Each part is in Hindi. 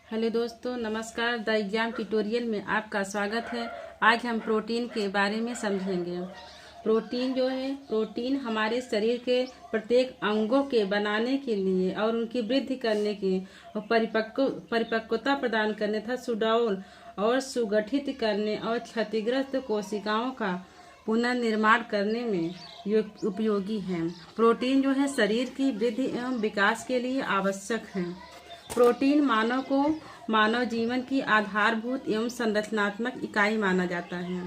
हेलो दोस्तों, नमस्कार। द एग्जाम ट्यूटोरियल में आपका स्वागत है। आज हम प्रोटीन के बारे में समझेंगे। प्रोटीन प्रोटीन हमारे शरीर के प्रत्येक अंगों के बनाने के लिए और उनकी वृद्धि करने के और परिपक्वता प्रदान करने तथा सुडौल और सुगठित करने और क्षतिग्रस्त कोशिकाओं का पुनर्निर्माण करने में उपयोगी है। प्रोटीन शरीर की वृद्धि एवं विकास के लिए आवश्यक है। प्रोटीन मानव जीवन की आधारभूत एवं संरचनात्मक इकाई माना जाता है।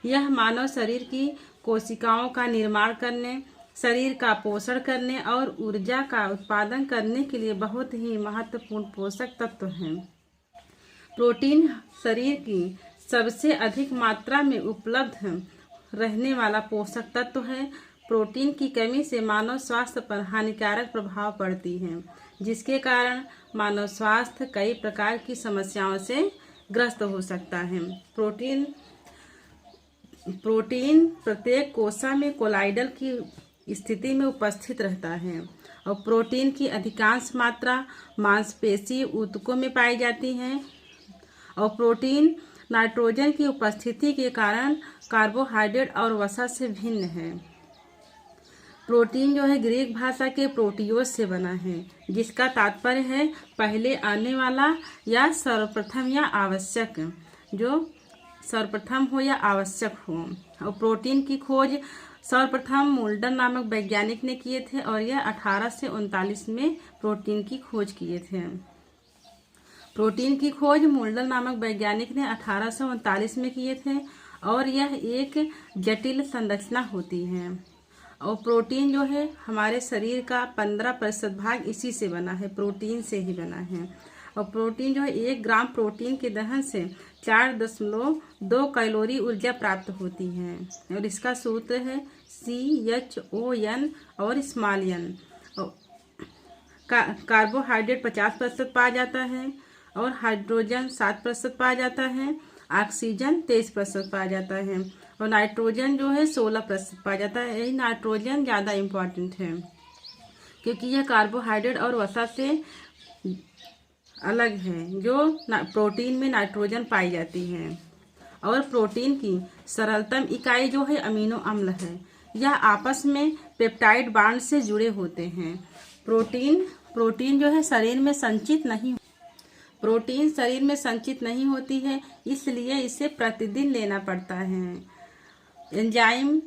यह मानव शरीर की कोशिकाओं का निर्माण करने, शरीर का पोषण करने और ऊर्जा का उत्पादन करने के लिए बहुत ही महत्वपूर्ण पोषक तत्व हैं। प्रोटीन शरीर की सबसे अधिक मात्रा में उपलब्ध रहने वाला पोषक तत्व है। प्रोटीन की कमी से मानव स्वास्थ्य पर हानिकारक प्रभाव पड़ती है, जिसके कारण मानव स्वास्थ्य कई प्रकार की समस्याओं से ग्रस्त हो सकता है। प्रोटीन प्रत्येक कोशिका में कोलाइडल की स्थिति में उपस्थित रहता है और प्रोटीन की अधिकांश मात्रा मांसपेशी ऊतकों में पाई जाती है। और प्रोटीन नाइट्रोजन की उपस्थिति के कारण कार्बोहाइड्रेट और वसा से भिन्न है। प्रोटीन ग्रीक भाषा के प्रोटियोस से बना है, जिसका तात्पर्य है पहले आने वाला या सर्वप्रथम या आवश्यक, जो सर्वप्रथम हो या आवश्यक हो। और प्रोटीन की खोज सर्वप्रथम मुल्डर नामक वैज्ञानिक ने किए थे और यह 1839 में प्रोटीन की खोज किए थे। प्रोटीन की खोज मुल्डर नामक वैज्ञानिक ने 1839 में किए थे और यह एक जटिल संरचना होती है। और प्रोटीन हमारे शरीर का 15% भाग इसी से बना है, प्रोटीन से ही बना है। और प्रोटीन 1 ग्राम प्रोटीन के दहन से 4.2 कैलोरी ऊर्जा प्राप्त होती है। और इसका सूत्र है CHON और स्मॉल n। कार्बोहाइड्रेट 50% पाया जाता है और हाइड्रोजन 7% पाया जाता है, ऑक्सीजन 23% पाया जाता है और नाइट्रोजन 16% पाया जाता है। यही नाइट्रोजन ज़्यादा इम्पॉर्टेंट है, क्योंकि यह कार्बोहाइड्रेट और वसा से अलग है। जो प्रोटीन में नाइट्रोजन पाई जाती है। और प्रोटीन की सरलतम इकाई अमीनो अम्ल है। यह आपस में पेप्टाइड बांड से जुड़े होते हैं। प्रोटीन शरीर में संचित नहीं होती है, इसलिए इसे प्रतिदिन लेना पड़ता है। एंजाइम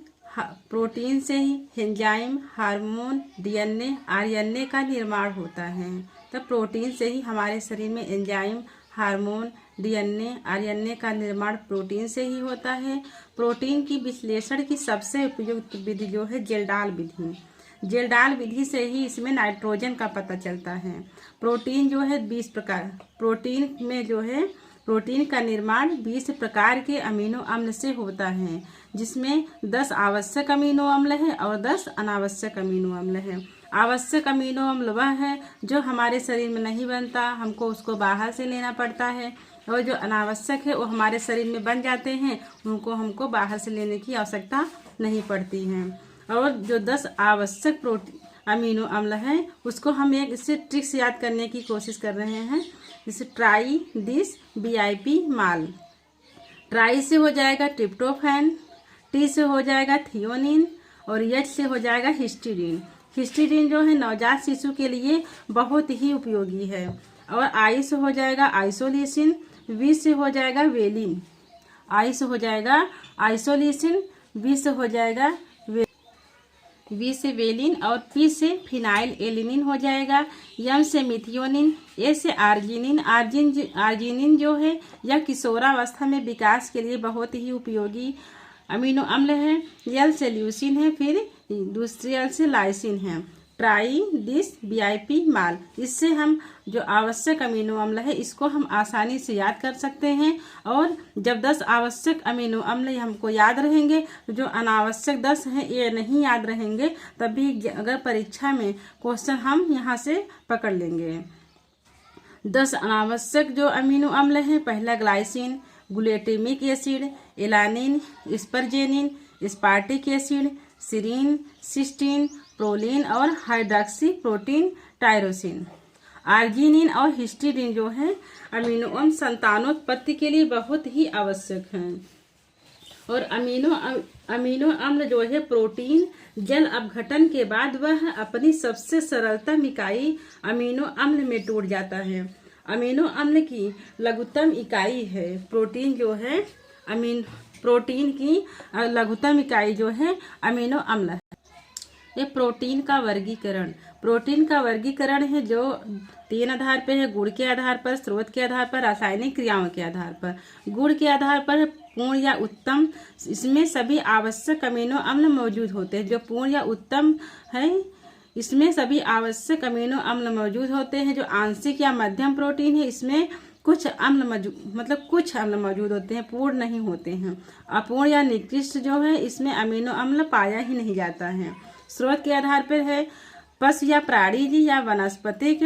प्रोटीन से ही एंजाइम, हार्मोन, DNA, RNA का निर्माण होता है। तब प्रोटीन से ही हमारे शरीर में एंजाइम, हार्मोन, DNA, RNA का निर्माण प्रोटीन से ही होता है। प्रोटीन की विश्लेषण की सबसे उपयुक्त विधि जेल्डाल विधि। जेल्डाल विधि से ही इसमें नाइट्रोजन का पता चलता है। प्रोटीन 20 प्रकार प्रोटीन का निर्माण 20 प्रकार के अमीनो अम्ल से होता है, जिसमें 10 आवश्यक अमीनो अम्ल है और 10 अनावश्यक अमीनो अम्ल है। आवश्यक अमीनो अम्ल वह है जो हमारे शरीर में नहीं बनता, हमको उसको बाहर से लेना पड़ता है। और जो अनावश्यक है वो हमारे शरीर में बन जाते हैं, उनको हमको बाहर से लेने की आवश्यकता नहीं पड़ती है। और जो 10 आवश्यक अमीनो अम्ल है, उसको हम एक इससे ट्रिक्स याद करने की कोशिश कर रहे हैं। जैसे try this BIP mall. Try से हो जाएगा ट्रिप्टोफैन, T से हो जाएगा थियोनिन और H से हो जाएगा हिस्टीडीन। हिस्टीडीन नवजात शिशु के लिए बहुत ही उपयोगी है। और I से हो जाएगा आइसोलिसिन, V से हो जाएगा वेलिन। I से हो जाएगा आइसोलिसिन, V से हो जाएगा V से वेलिन और P से फिनाइल एलिनिन हो जाएगा। M से मिथियोनिन, A से आर्जिनिन। आर्जिनिन यह किशोरावस्था में विकास के लिए बहुत ही उपयोगी अमीनो अम्ल है। L से ल्यूसिन है, फिर दूसरी L से लाइसिन है। ट्राई दिस BIP माल। इससे हम जो आवश्यक अमीनो अम्ल है इसको हम आसानी से याद कर सकते हैं। और जब 10 आवश्यक अमीनो अम्ल हमको याद रहेंगे, तो जो अनावश्यक 10 हैं ये नहीं याद रहेंगे, तभी अगर परीक्षा में क्वेश्चन हम यहाँ से पकड़ लेंगे। 10 अनावश्यक जो अमीनो अम्ल हैं, पहला glycine, glutamic acid, alanine, asparagine, aspartic acid, serine, cysteine, proline और हाइड्रॉक्सी प्रोटीन टायरोसिन। आर्जिनिन और हिस्टीडीन जो है अमीनो अम्ल संतानोत्पत्ति के लिए बहुत ही आवश्यक हैं। और अमीनो अम्ल जो है प्रोटीन जल अपघटन के बाद वह अपनी सबसे सरलतम इकाई अमीनो अम्ल में टूट जाता है। अमीनो अम्ल की लघुत्तम इकाई है प्रोटीन जो है प्रोटीन की लघुत्तम इकाई जो है अमीनो अम्ल है। ये प्रोटीन का वर्गीकरण है जो 3 आधार पर है, गुण के आधार पर, स्रोत के आधार पर, रासायनिक क्रियाओं के आधार पर। गुण के आधार पर पूर्ण या उत्तम, इसमें सभी आवश्यक अमीनो अम्ल मौजूद होते हैं। जो पूर्ण या उत्तम है इसमें सभी आवश्यक अमीनो अम्ल मौजूद होते हैं। जो आंशिक या मध्यम प्रोटीन है इसमें कुछ अम्ल मौजूद होते हैं, पूर्ण नहीं होते हैं। अपूर्ण या निकृष्ट जो है इसमें अमीनो अम्ल पाया ही नहीं जाता है। स्रोत के आधार पर है पशु या प्राणीज या वनस्पतिक।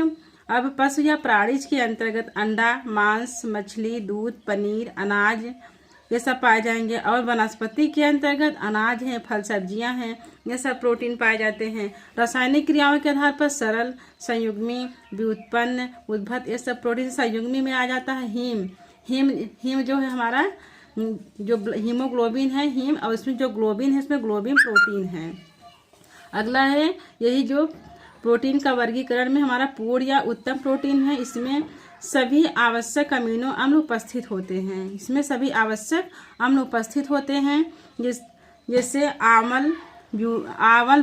अब पशु या प्राणीज के अंतर्गत अंडा, मांस, मछली, दूध, पनीर, अनाज ये सब पाए जाएंगे। और वनस्पति के अंतर्गत अनाज हैं, फल सब्जियां हैं, ये सब प्रोटीन पाए जाते हैं। रासायनिक क्रियाओं के आधार पर सरल, संयुग्मी, व्युत्पन्न, उद्भट ये सब प्रोटीन। संयुग्मी में आ जाता है हीम जो है हमारा जो हीमोग्लोबिन है हीम, और इसमें जो ग्लोबिन है इसमें ग्लोबिन प्रोटीन है। अगला है यही जो प्रोटीन का वर्गीकरण में हमारा पूर्ण या उत्तम प्रोटीन है। इसमें सभी आवश्यक अमीनो अम्ल उपस्थित होते हैं। जैसे आवल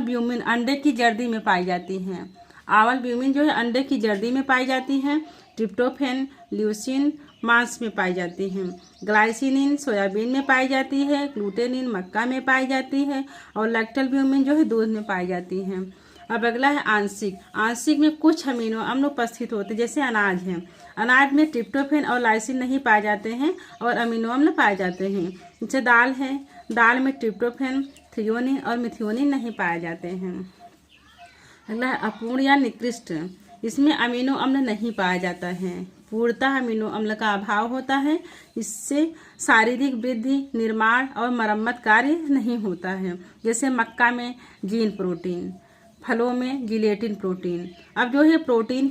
ब्यूमिन अंडे की जर्दी में पाई जाती हैं। आवल ब्यूमिन जो है अंडे की जर्दी में पाई जाती हैं। ट्रिप्टोफेन, ल्यूसीन मांस में पाई जाती हैं। ग्लाइसिनिन सोयाबीन में पाई जाती है। ग्लूटेनिन मक्का में पाई जाती है। और लैक्टल ब्यूमिन जो है दूध में पाई जाती हैं। अब अगला है आंशिक में कुछ अमीनो अम्ल उपस्थित होते हैं। जैसे अनाज है, अनाज में ट्रिप्टोफेन और लाइसिन नहीं पाए जाते हैं और अमीनो अम्ल पाए जाते हैं। जैसे दाल है, दाल में ट्रिप्टोफेन, थ्रियोनिन और मिथियोनिन नहीं पाए जाते हैं। अगला है अपूर्ण या निकृष्ट, इसमें अमीनो अम्ल नहीं पाया जाता है। पूर्णतः अमीनो अम्ल का अभाव होता है। इससे शारीरिक वृद्धि, निर्माण और मरम्मत कार्य नहीं होता है। जैसे मक्का में जीन प्रोटीन, फलों में जिलेटिन प्रोटीन। अब जो है प्रोटीन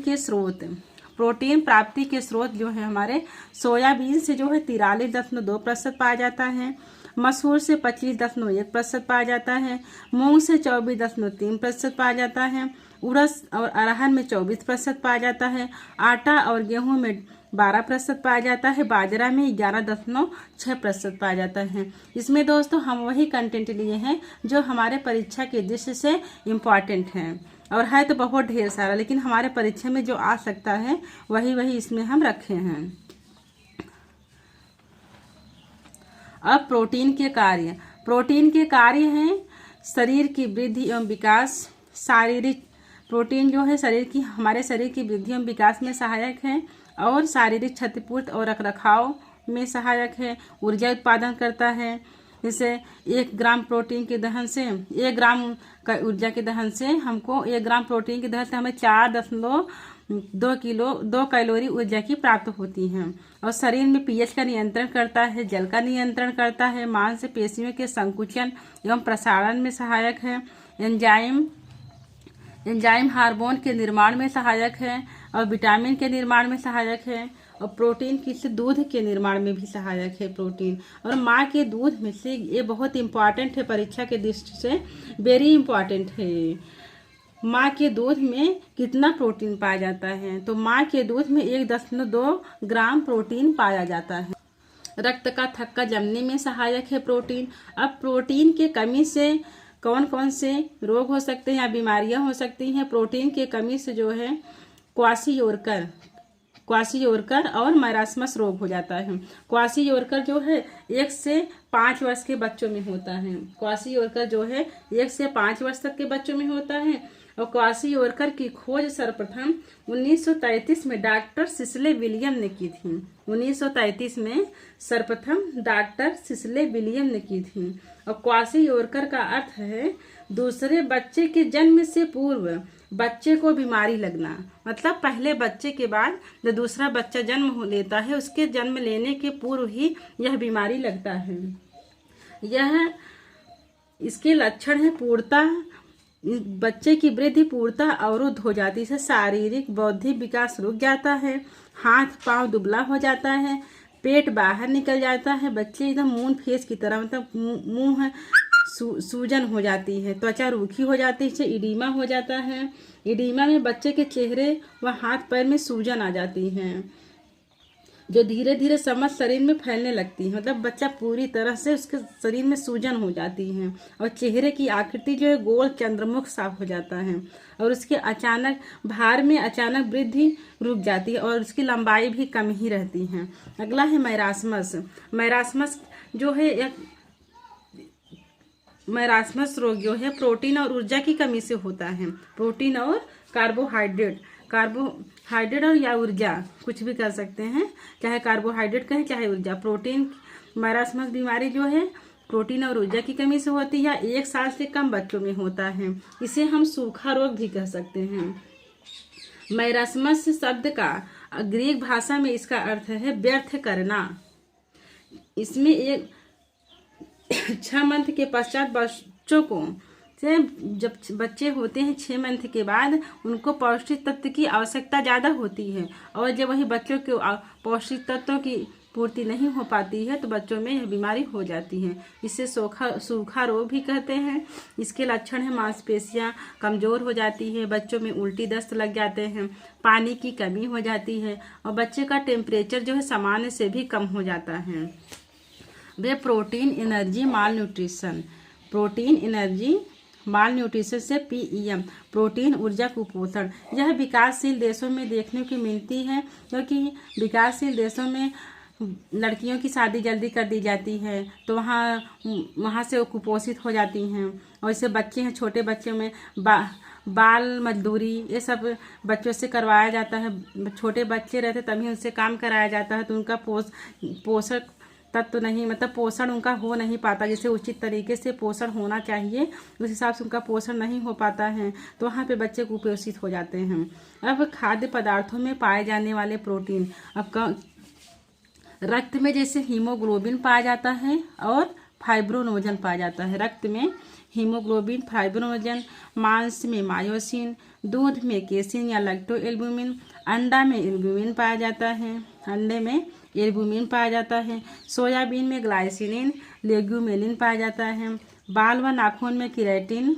प्राप्ति के स्रोत जो है हमारे सोयाबीन से जो है 43.2% पाया जाता है। मसूर से 25.1% पाया जाता है। मूंग से 24.3% पाया जाता है। उड़द और अरहर में 24% पाया जाता है। आटा और गेहूं में 12% पाया जाता है। बाजरा में 11.6% पाया जाता है। इसमें दोस्तों हम वही कंटेंट लिए हैं जो हमारे परीक्षा के दृष्टि से इम्पॉर्टेंट हैं, और है तो बहुत ढेर सारा, लेकिन हमारे परीक्षा में जो आ सकता है वही इसमें हम रखे हैं। अब प्रोटीन के कार्य हैं शरीर की वृद्धि एवं विकास। प्रोटीन जो है हमारे शरीर की वृद्धि एवं विकास में सहायक है और शारीरिक क्षतिपूर्ति और रखरखाव में सहायक है। ऊर्जा उत्पादन करता है। जैसे 1 ग्राम प्रोटीन के दहन से 1 ग्राम का ऊर्जा के दहन से हमको 1 ग्राम प्रोटीन के दहन से हमें 4.2 कैलोरी ऊर्जा की प्राप्त होती हैं। और शरीर में पीएच का नियंत्रण करता है, जल का नियंत्रण करता है, मांसपेशियों के संकुचन एवं प्रसारण में सहायक है। एंजाइम हार्मोन के निर्माण में सहायक है और विटामिन के निर्माण में सहायक है। और प्रोटीन किसी दूध के निर्माण में भी सहायक है प्रोटीन। और माँ के दूध में से ये बहुत इम्पॉर्टेंट है, परीक्षा के दृष्टि से वेरी इम्पॉर्टेंट है। माँ के दूध में कितना प्रोटीन पाया जाता है? तो माँ के दूध में 1.2 ग्राम प्रोटीन पाया जाता है। रक्त का थक्का जमने में सहायक है प्रोटीन। अब प्रोटीन के कमी से कौन कौन से रोग हो सकते हैं या बीमारियां हो सकती हैं? प्रोटीन के कमी से जो है क्वाशियोरकर और मैरास्मस रोग हो जाता है। क्वाशियोरकर जो है 1 से 5 वर्ष के बच्चों में होता है। क्वाशियोरकर जो है 1 से 5 वर्ष तक के बच्चों में होता है। और क्वाशियोरकर की खोज सर्वप्रथम 1933 में डॉक्टर सिसले विलियम ने की थी। 1933 में सर्वप्रथम डॉक्टर सिसले विलियम ने की थी। और क्वाशियोरकर का अर्थ है दूसरे बच्चे के जन्म से पूर्व बच्चे को बीमारी लगना। मतलब पहले बच्चे के बाद जब दूसरा बच्चा जन्म लेता है उसके जन्म लेने के पूर्व ही यह बीमारी लगता है। इसके लक्षण है पूर्णतः बच्चे की वृद्धि पूर्णतः अवरुद्ध हो जाती है। शारीरिक बौद्धिक विकास रुक जाता है, हाथ पांव दुबला हो जाता है, पेट बाहर निकल जाता है, बच्चे एकदम मून फेस की तरह, मतलब मुंह सूजन हो जाती है, त्वचा रूखी हो जाती है, इडीमा हो जाता है। इडीमा में बच्चे के चेहरे व हाथ पैर में सूजन आ जाती है, जो धीरे धीरे समस्त शरीर में फैलने लगती है। मतलब बच्चा पूरी तरह से, उसके शरीर में सूजन हो जाती है और चेहरे की आकृति जो है गोल चंद्रमुख साफ हो जाता है, और उसके अचानक भार में अचानक वृद्धि रुक जाती है और उसकी लंबाई भी कम ही रहती है। अगला है मैरास्मस। मैरास्मस जो है एक मैरास्मस रोग जो है प्रोटीन और ऊर्जा की कमी से होता है। प्रोटीन और कार्बोहाइड्रेट और या ऊर्जा, कुछ भी कर सकते हैं, चाहे कार्बोहाइड्रेट कहें चाहे ऊर्जा। प्रोटीन मैरास्मस बीमारी जो है प्रोटीन और ऊर्जा की कमी से होती है, 1 साल से कम बच्चों में होता है। इसे हम सूखा रोग भी कह सकते हैं। मैरास्मस शब्द का ग्रीक भाषा में इसका अर्थ है व्यर्थ करना। इसमें एक 6 मंथ के पश्चात बच्चों को से, जब बच्चे होते हैं 6 मंथ के बाद, उनको पौष्टिक तत्व की आवश्यकता ज़्यादा होती है, और जब वही बच्चों को पौष्टिक तत्वों की पूर्ति नहीं हो पाती है तो बच्चों में यह बीमारी हो जाती है। इसे सूखा रोग भी कहते हैं। इसके लक्षण है मांसपेशियां कमज़ोर हो जाती है, बच्चों में उल्टी दस्त लग जाते हैं, पानी की कमी हो जाती है, और बच्चे का टेम्परेचर जो है सामान्य से भी कम हो जाता है। वे प्रोटीन एनर्जी माल न्यूट्रिशन। प्रोटीन एनर्जी माल न्यूट्रिशन से PEM प्रोटीन ऊर्जा कुपोषण, यह विकासशील देशों में देखने को मिलती है, क्योंकि विकासशील देशों में लड़कियों की शादी जल्दी कर दी जाती है, तो वहाँ से वो कुपोषित हो जाती हैं। और इससे बच्चे हैं, छोटे बच्चों में बाल मजदूरी ये सब बच्चों से करवाया जाता है। छोटे बच्चे रहते तभी उनसे काम कराया जाता है, तो उनका पोषक तत्व नहीं, मतलब पोषण उनका हो नहीं पाता, जैसे उचित तरीके से पोषण होना चाहिए उस हिसाब से उनका पोषण नहीं हो पाता है, तो वहाँ पे बच्चे कुपोषित हो जाते हैं। अब खाद्य पदार्थों में पाए जाने वाले प्रोटीन, अब रक्त में जैसे हीमोग्लोबिन पाया जाता है और फाइब्रोनोजन पाया जाता है। रक्त में हीमोग्लोबिन, फाइब्रोनोजन, मांस में मायोसिन, दूध में केसिन या लैक्टोएल्बुमिन, अंडा में एल्बुमिन पाया जाता है, अंडे में एल्बुमिन पाया जाता है, सोयाबीन में ग्लाइसिनिन, लेग्यूमिनिन पाया जाता है, बाल व नाखून में केराटिन,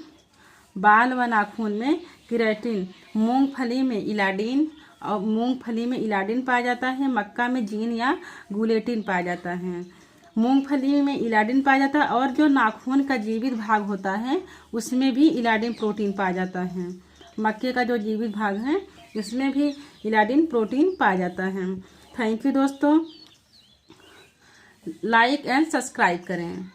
मूंगफली में इलाडिन पाया जाता है, मक्का में जीन या गुलेटिन पाया जाता है। मूंगफली में इलाडिन पाया जाता है, और जो नाखून का जीवित भाग होता है उसमें भी इलाडिन प्रोटीन पाया जाता है। मक्के का जो जीवित भाग है उसमें भी इलाडिन प्रोटीन पाया जाता है। थैंक यू दोस्तों, लाइक एंड सब्सक्राइब करें।